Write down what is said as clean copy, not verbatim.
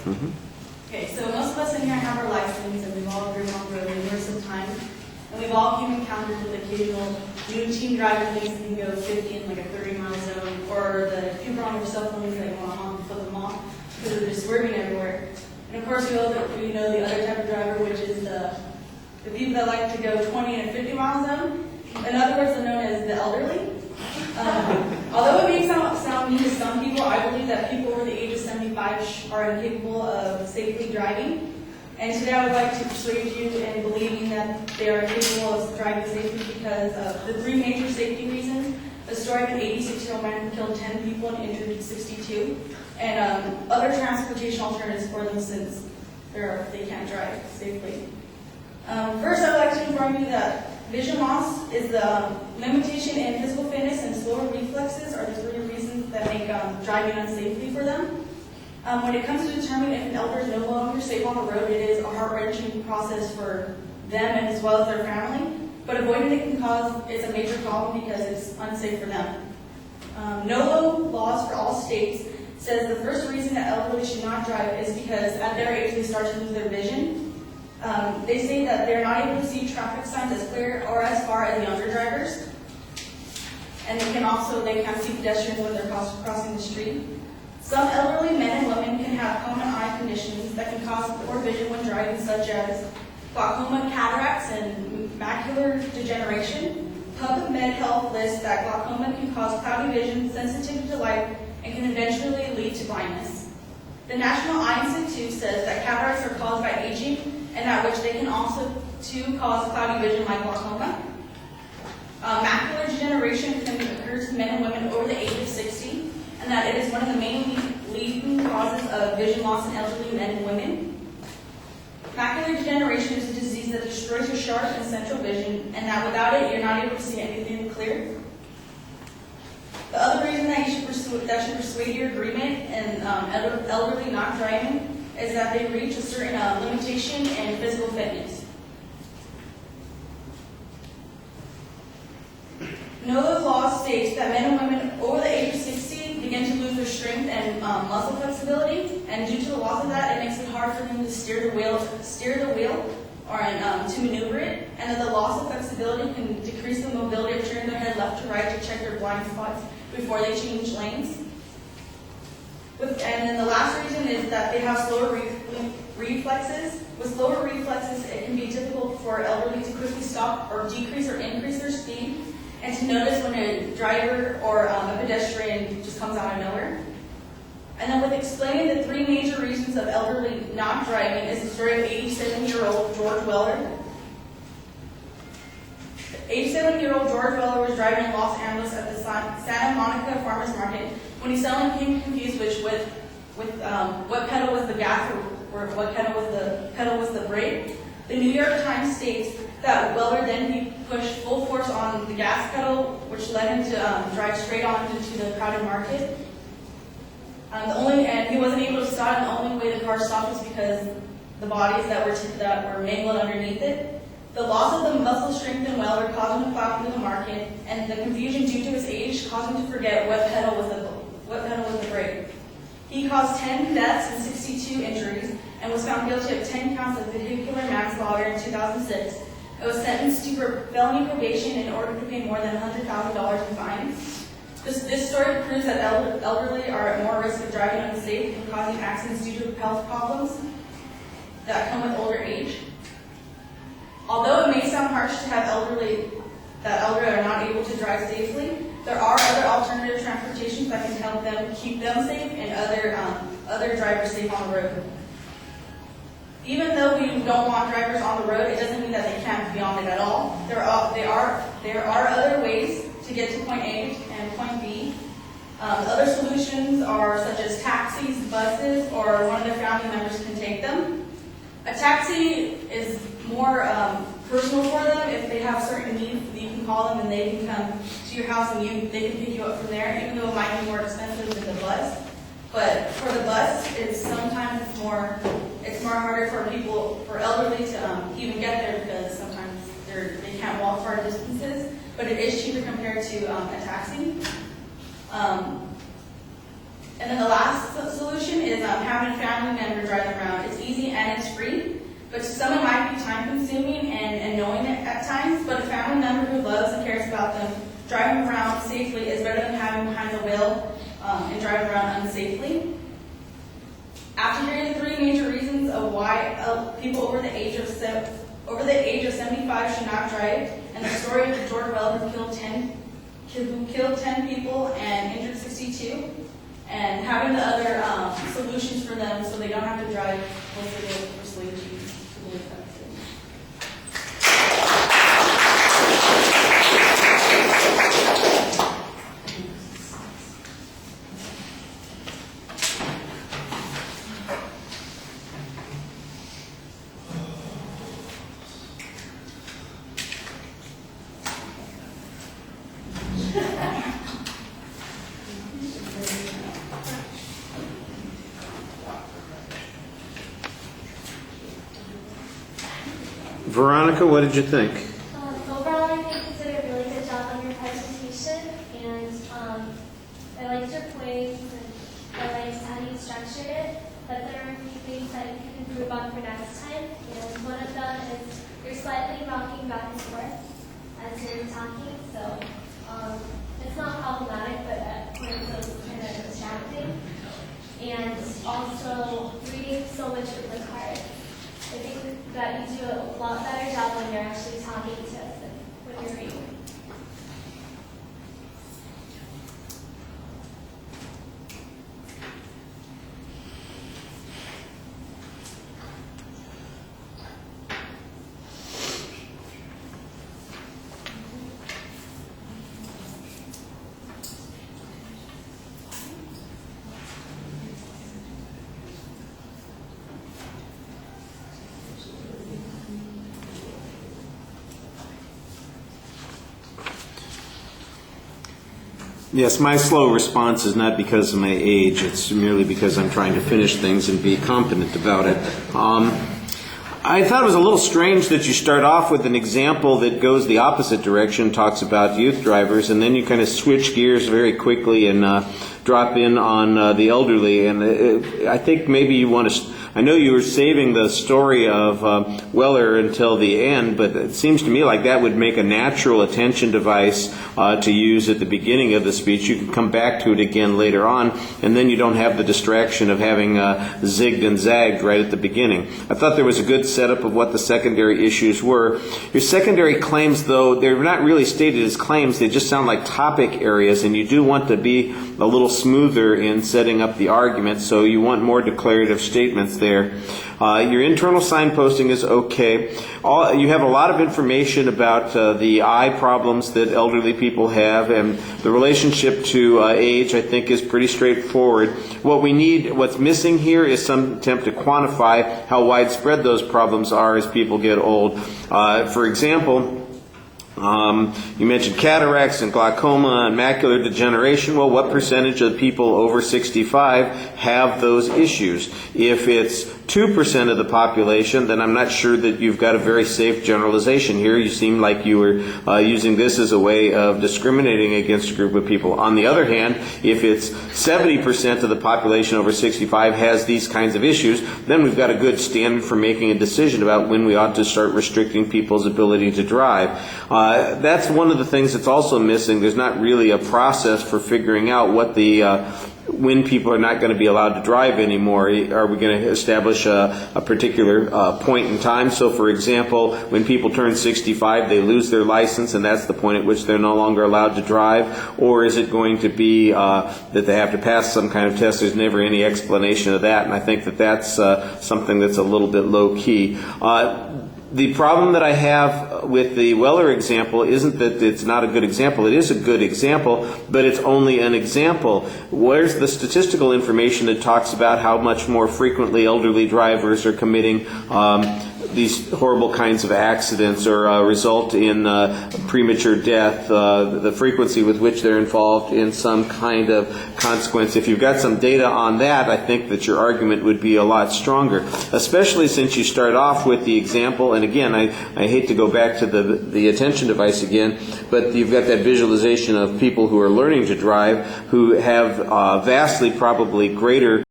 Okay, so most of us in here have our license, and we've all driven on the road numerous of times, and we've all came encountered with occasional new teen driver things that can go 50 in like a 30-mile zone, or the people on their cell phones that want to flip them off because they're just swerving everywhere. And of course, we know the other type of driver, which is the people that like to go 20 in a 50-mile zone. In other words, they're known as the elderly. Although it may sound mean to some people, I believe that people over the age of 75 are incapable of safely driving. And today I would like to persuade you in believing that they are capable of driving safely because of the 3 major safety reasons. The story of an 86-year-old man who killed 10 people and injured 62, and other transportation alternatives for them since they can't drive safely. First, I would like to inform you that vision loss is the limitation in physical fitness and slower reflexes are the 3 reasons that make driving unsafely for them. When it comes to determining if an elder is no longer safe on the road, it is a heart-wrenching process for them and as well as their family. But avoiding it can cause is a major problem because it's unsafe for them. NOLO laws for all states says the first reason that elderly should not drive is because at their age they start to lose their vision. They say that they're not able to see traffic signs as clear or as far as younger drivers. And they can't see pedestrians when they're crossing the street. Some elderly men and women can have common eye conditions that can cause poor vision when driving, such as glaucoma, cataracts, and macular degeneration. PubMed Health lists that glaucoma can cause cloudy vision, sensitivity to light, and can eventually lead to blindness. The National Eye Institute says that cataracts are caused by aging, and at which they can also cause cloudy vision like glaucoma. Macular degeneration can occur to men and women over the age of 60, and that it is one of the main leading causes of vision loss in elderly men and women. Macular degeneration is a disease that destroys your sharp and central vision, and that without it, you're not able to see anything clear. The other reason that should persuade your agreement in elderly not driving is that they reach a certain limitation in physical fitness. NOLA law states that men and women over the age of 60 begin to lose their strength and muscle flexibility, and due to the loss of that, it makes it hard for them to steer the wheel, or to maneuver it, and that the loss of flexibility can decrease the mobility of turning their head left to right to check their blind spots before they change lanes. And then the last reason is that they have slower reflexes. With slower reflexes, it can be difficult for elderly to quickly stop or decrease or increase their speed, and to notice when a driver or a pedestrian just comes out of nowhere. And then with explaining the 3 major reasons of elderly not driving is the story of 87-year-old George Weller. 87-year-old George Weller was driving in Los Angeles at the Santa Monica Farmers Market when he suddenly became confused with what pedal was the gas or what pedal was the brake. The New York Times states that Weller then pushed full force on the gas pedal, which led him to drive straight on into the crowded market. And he wasn't able to stop, and the only way the car stopped was because the bodies that were mangled underneath it. The loss of the muscle strength in Weller caused him to plow into the market, and the confusion due to his age caused him to forget what pedal was the brake. He caused 10 deaths and 62 injuries, and was found guilty of 10 counts of vehicular manslaughter in 2006. It was sentenced to felony probation in order to pay more than $100,000 in fines. This story proves that elderly are at more risk of driving unsafe and causing accidents due to health problems that come with older age. Although it may sound harsh to have elderly are not able to drive safely, there are other alternative transportations that can help them keep them safe and other drivers safe on the road. Even though we don't want drivers on the road, it doesn't mean that they can't be on it at all. There are other ways to get to point A and point B. Other solutions are such as taxis, buses, or one of their family members can take them. A taxi is more personal for them. If they have certain needs, you can call them and they can come to your house and they can pick you up from there, even though it might be more expensive than the bus. But for the bus, it's more harder for elderly to even get there because sometimes they can't walk far distances. But it is cheaper compared to a taxi. And then the last solution is having a family member drive But to some, it might be time-consuming and annoying at times, but a family member who loves and cares about them driving around safely is better than having behind the wheel and driving around unsafely. After hearing the three major reasons of why people over the age of 75 should not drive, and the story of George Weller who killed 10 people and injured 62, and having the other solutions for them so they don't have to drive, was able to persuade you to believe that. Veronica, what did you think? Overall, I think you did a really good job on your presentation, and I liked your points, and I liked how you structured it, but there are a few things that you can improve on for next time, and one of them is you're slightly rocking back and forth as you're talking, so it's not problematic, but at points it was kind of distracting, and also reading so much of the cards. I think that you do a lot better job when you're actually talking to us than when you're reading. Yes, my slow response is not because of my age. It's merely because I'm trying to finish things and be competent about it. I thought it was a little strange that you start off with an example that goes the opposite direction, talks about youth drivers, and then you kind of switch gears very quickly and drop in on the elderly. And I think maybe you want to... I know you were saving the story of Weller until the end, but it seems to me like that would make a natural attention device to use at the beginning of the speech. You can come back to it again later on, and then you don't have the distraction of having zigged and zagged right at the beginning. I thought there was a good setup of what the secondary issues were. Your secondary claims, though, they're not really stated as claims. They just sound like topic areas, and you do want to be a little smoother in setting up the argument, so you want more declarative statements there. Your internal signposting is okay. You have a lot of information about the eye problems that elderly people have, and the relationship to age, I think, is pretty straightforward. What's missing here is some attempt to quantify how widespread those problems are as people get old. For example, you mentioned cataracts and glaucoma and macular degeneration. Well, what percentage of people over 65 have those issues? If it's 2% of the population, then I'm not sure that you've got a very safe generalization here. You seem like you were using this as a way of discriminating against a group of people. On the other hand, if it's 70% of the population over 65 has these kinds of issues, then we've got a good standard for making a decision about when we ought to start restricting people's ability to drive. That's one of the things that's also missing. There's not really a process for figuring out what when people are not going to be allowed to drive anymore. Are we going to establish a particular point in time? So, for example, when people turn 65, they lose their license, and that's the point at which they're no longer allowed to drive? Or is it going to be that they have to pass some kind of test? There's never any explanation of that, and I think that that's something that's a little bit low-key. The problem that I have with the Weller example isn't that it's not a good example. It is a good example, but it's only an example. Where's the statistical information that talks about how much more frequently elderly drivers are committing these horrible kinds of accidents or result in premature death, the frequency with which they're involved in some kind of consequence? If you've got some data on that, I think that your argument would be a lot stronger, especially since you start off with the example. And again, I hate to go back to the attention device again, but you've got that visualization of people who are learning to drive who have vastly probably greater